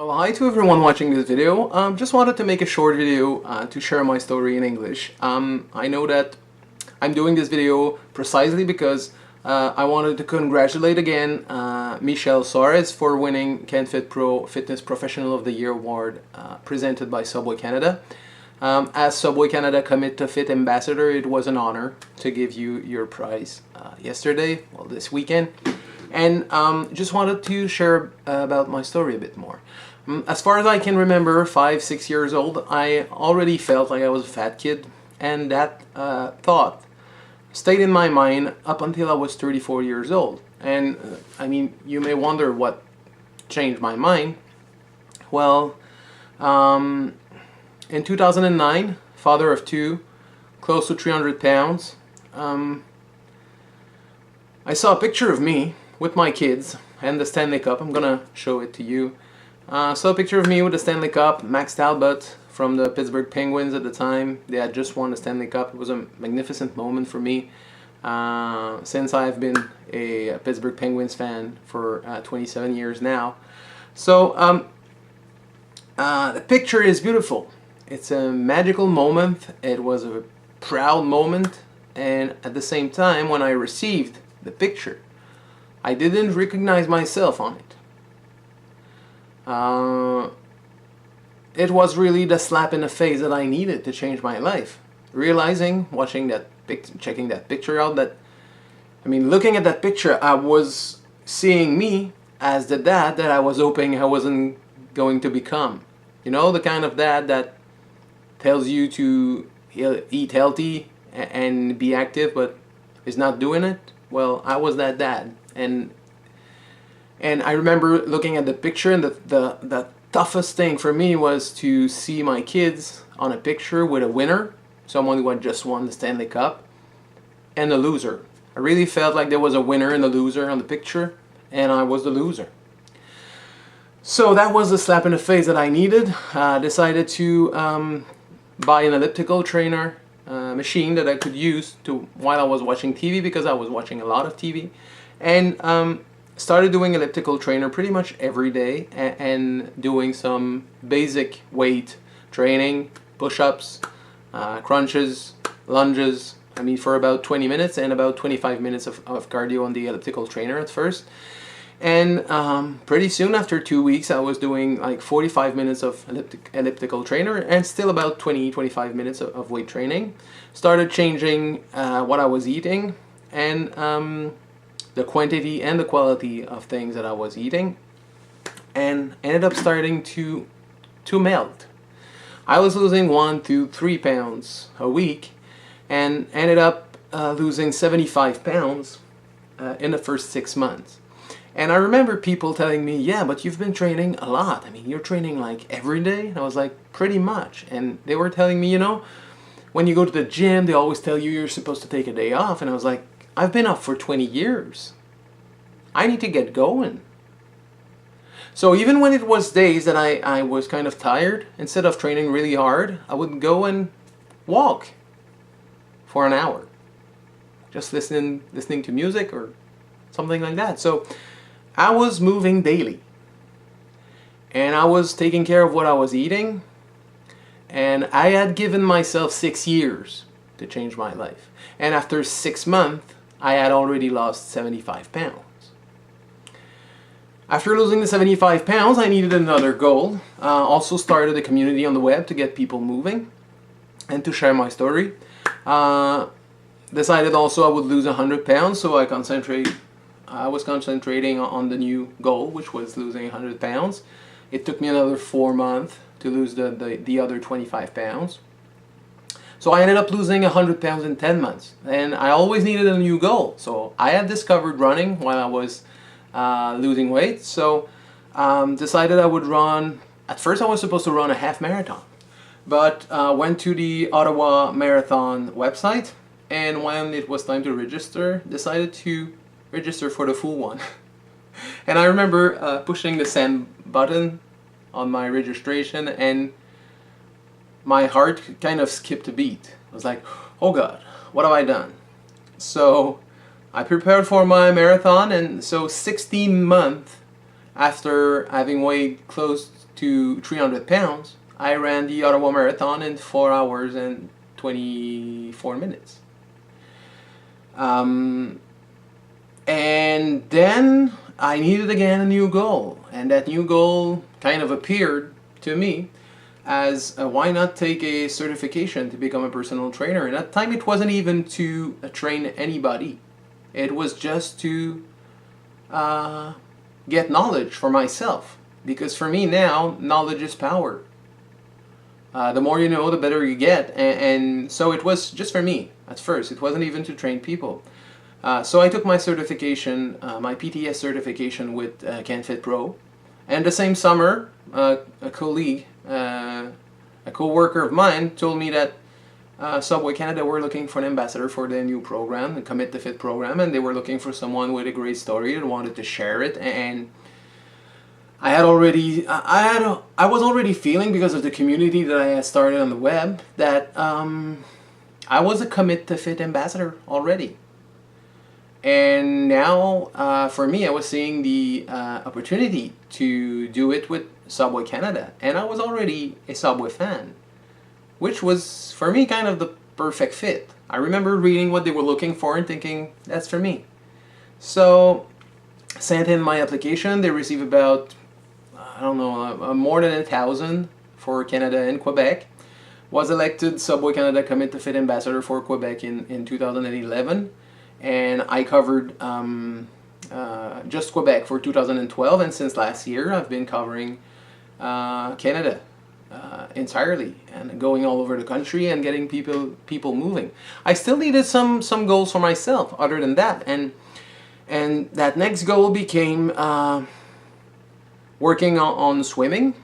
Well, hi to everyone watching this video. Just wanted to make a short video to share my story in English. I know that I'm doing this video precisely because I wanted to congratulate again Michelle Soares for winning CanFit Pro Fitness Professional of the Year award presented by Subway Canada. As Subway Canada Commit to Fit Ambassador, it was an honor to give you your prize yesterday, well, this weekend. And just wanted to share about my story a bit more. As far as I can remember, 5-6 years old, I already felt like I was a fat kid, and that thought stayed in my mind up until I was 34 years old. And I mean, you may wonder what changed my mind. Well, in 2009, father of two, close to 300 pounds, I saw a picture of me with my kids and the Stanley Cup. I'm gonna show it to you. Saw a picture of me with the Stanley Cup, Max Talbot from the Pittsburgh Penguins at the time. They had just won the Stanley Cup. It was a magnificent moment for me since I've been a Pittsburgh Penguins fan for 27 years now. So the picture is beautiful. It's a magical moment. It was a proud moment, and at the same time, when I received the picture, I didn't recognize myself on it. It was really the slap in the face that I needed to change my life. Realizing, watching that checking that picture out, that, I mean, looking at that picture, I was seeing me as the dad that I was hoping I wasn't going to become. You know, the kind of dad that tells you to eat healthy and be active, but is not doing it. Well, I was that dad, and I remember looking at the picture, and the toughest thing for me was to see my kids on a picture with a winner, someone who had just won the Stanley Cup, and a loser. I really felt like there was a winner and a loser on the picture, and I was the loser. So that was the slap in the face that I needed. I decided to buy an elliptical trainer machine that I could use while I was watching TV, because I was watching a lot of TV, and started doing elliptical trainer pretty much every day, and doing some basic weight training, push-ups, crunches, lunges, I mean, for about 20 minutes and about 25 minutes of cardio on the elliptical trainer at first. And pretty soon, after 2 weeks, I was doing like 45 minutes of elliptical trainer and still about 20-25 minutes of weight training. Started changing what I was eating, and the quantity and the quality of things that I was eating, and ended up starting to melt. I was losing 1 to 3 pounds a week, and ended up losing 75 pounds in the first 6 months. And I remember people telling me, yeah, but you've been training a lot. I mean, you're training like every day. And I was like, pretty much. And they were telling me, you know, when you go to the gym, they always tell you you're supposed to take a day off. And I was like, I've been off for 20 years. I need to get going. So even when it was days that I was kind of tired, instead of training really hard, I would go and walk for an hour. Just listening to music or something like that. So I was moving daily, and I was taking care of what I was eating, and I had given myself 6 years to change my life. And after 6 months, I had already lost 75 pounds. After losing the 75 pounds, I needed another goal. Also started a community on the web to get people moving and to share my story. Decided also I would lose 100 pounds, so I was concentrating on the new goal, which was losing 100 pounds. It took me another 4 months to lose the other 25 pounds. So I ended up losing 100 pounds in 10 months. And I always needed a new goal. So I had discovered running while I was losing weight. So decided I would run. At first I was supposed to run a half marathon, but went to the Ottawa Marathon website, and when it was time to register, decided to register for the full one. And I remember pushing the send button on my registration, and my heart kind of skipped a beat. I was like, oh God, what have I done? So I prepared for my marathon, and so 16 months after having weighed close to 300 pounds, I ran the Ottawa Marathon in 4 hours and 24 minutes. And then I needed again a new goal, and that new goal kind of appeared to me as why not take a certification to become a personal trainer. And at the time it wasn't even to train anybody. It was just to get knowledge for myself. Because for me now, knowledge is power. The more you know, the better you get. And so it was just for me at first. It wasn't even to train people. So I took my certification, my PTS certification with CanFit Pro. And the same summer, a colleague, a co-worker of mine told me that Subway Canada were looking for an ambassador for the new program, the Commit to Fit program, and they were looking for someone with a great story and wanted to share it. And I had already, I was already feeling, because of the community that I had started on the web, that I was a Commit to Fit ambassador already. And now, for me, I was seeing the opportunity to do it with Subway Canada. And I was already a Subway fan, which was, for me, kind of the perfect fit. I remember reading what they were looking for and thinking, that's for me. So, sent in my application. They received about, I don't know, more than 1,000 for Canada and Quebec. Was elected Subway Canada Commit to Fit ambassador for Quebec in 2011. And I covered just Quebec for 2012, and since last year I've been covering Canada entirely, and going all over the country and getting people moving. I still needed some goals for myself other than that, and that next goal became working on swimming,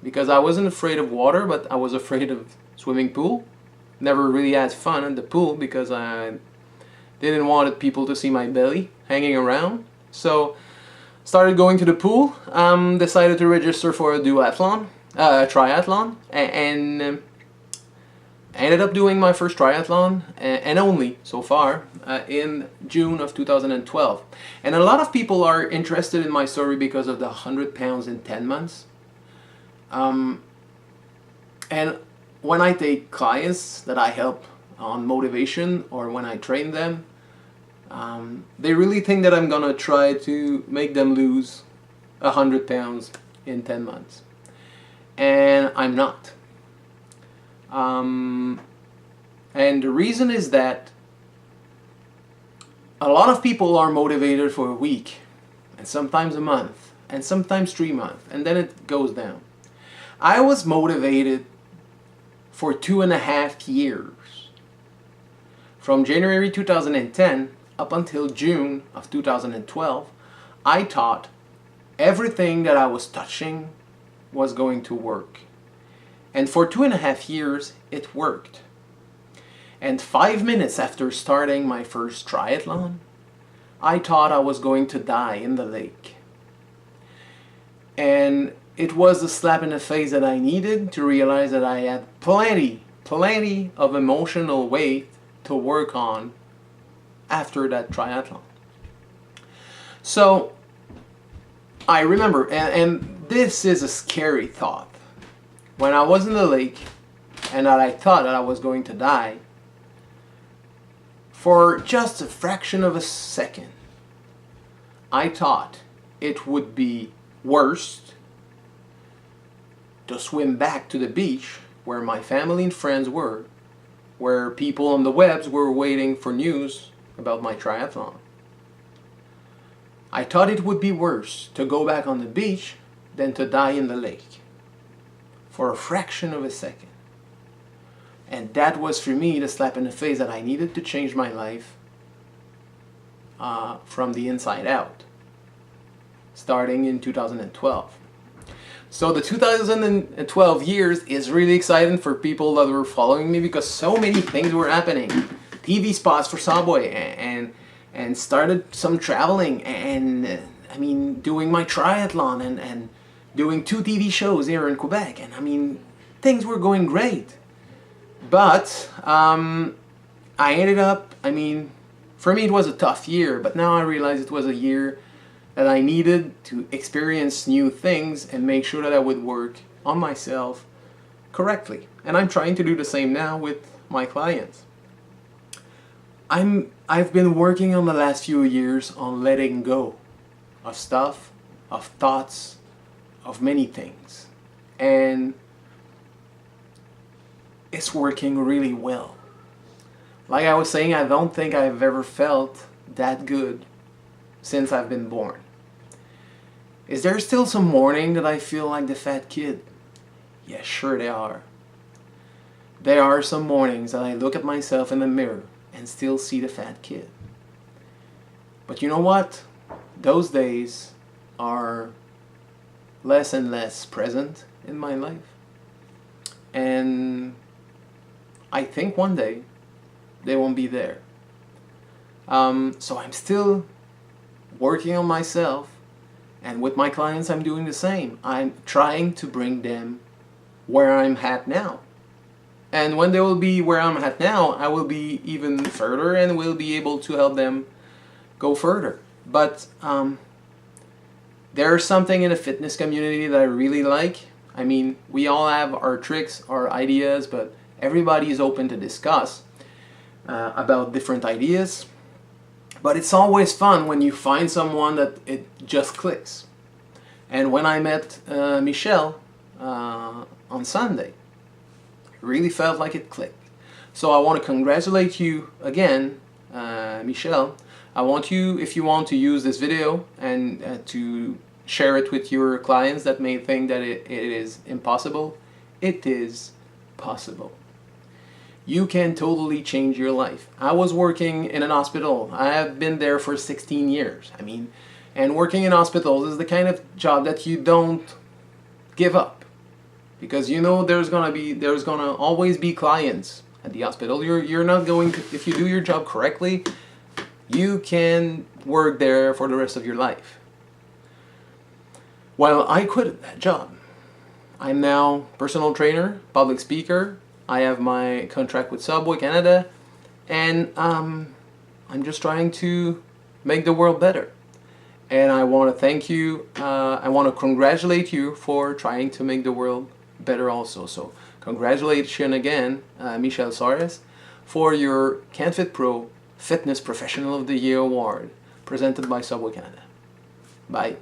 because I wasn't afraid of water, but I was afraid of swimming pool. Never really had fun in the pool because I didn't want people to see my belly hanging around. So started going to the pool, decided to register for a triathlon, and ended up doing my first triathlon, and only so far, in June of 2012. And a lot of people are interested in my story because of the 100 pounds in 10 months. And when I take clients that I help on motivation, or when I train them, they really think that I'm gonna try to make them lose 100 pounds in 10 months. And I'm not. And the reason is that a lot of people are motivated for a week, and sometimes a month, and sometimes 3 months, and then it goes down. I was motivated for 2.5 years. From January 2010 up until June of 2012, I thought everything that I was touching was going to work. And for 2.5 years, it worked. And 5 minutes after starting my first triathlon, I thought I was going to die in the lake. And it was the slap in the face that I needed to realize that I had plenty of emotional weight to work on after that triathlon. So I remember, and this is a scary thought, when I was in the lake and that I thought that I was going to die, for just a fraction of a second, I thought it would be worse to swim back to the beach where my family and friends were, where people on the webs were waiting for news about my triathlon. I thought it would be worse to go back on the beach than to die in the lake for a fraction of a second. And that was for me the slap in the face that I needed to change my life from the inside out, starting in 2012. So the 2012 years is really exciting for people that were following me, because so many things were happening. TV spots for Subway, and started some traveling, and I mean doing my triathlon, and doing 2 TV shows here in Quebec, and I mean things were going great. But I ended up, I mean, for me it was a tough year, but now I realize it was a year that I needed to experience new things and make sure that I would work on myself correctly. And I'm trying to do the same now with my clients. I've been working on the last few years on letting go of stuff, of thoughts, of many things. And it's working really well. Like I was saying, I don't think I've ever felt that good since I've been born. Is there still some morning that I feel like the fat kid? Yes, sure there are. There are some mornings that I look at myself in the mirror and still see the fat kid. But you know what? Those days are less and less present in my life. And I think one day they won't be there. So I'm still working on myself, and with my clients I'm doing the same. I'm trying to bring them where I'm at now. And when they will be where I'm at now, I will be even further and will be able to help them go further. But there's something in the fitness community that I really like. I mean, we all have our tricks, our ideas, but everybody is open to discuss about different ideas. But it's always fun when you find someone that it just clicks. And when I met Michelle on Sunday, it really felt like it clicked. So I want to congratulate you again, Michelle. I want you, if you want to use this video and to share it with your clients that may think that it is impossible, it is possible. You can totally change your life. I was working in an hospital. I have been there for 16 years. I mean, and working in hospitals is the kind of job that you don't give up, because you know there's gonna always be clients at the hospital. You're not going to, if you do your job correctly, you can work there for the rest of your life. Well, I quit that job. I'm now personal trainer, public speaker. I have my contract with Subway Canada, and I'm just trying to make the world better. And I want to thank you. I want to congratulate you for trying to make the world better also. So congratulations again, Michelle Soares, for your CanFit Pro Fitness Professional of the Year Award presented by Subway Canada. Bye.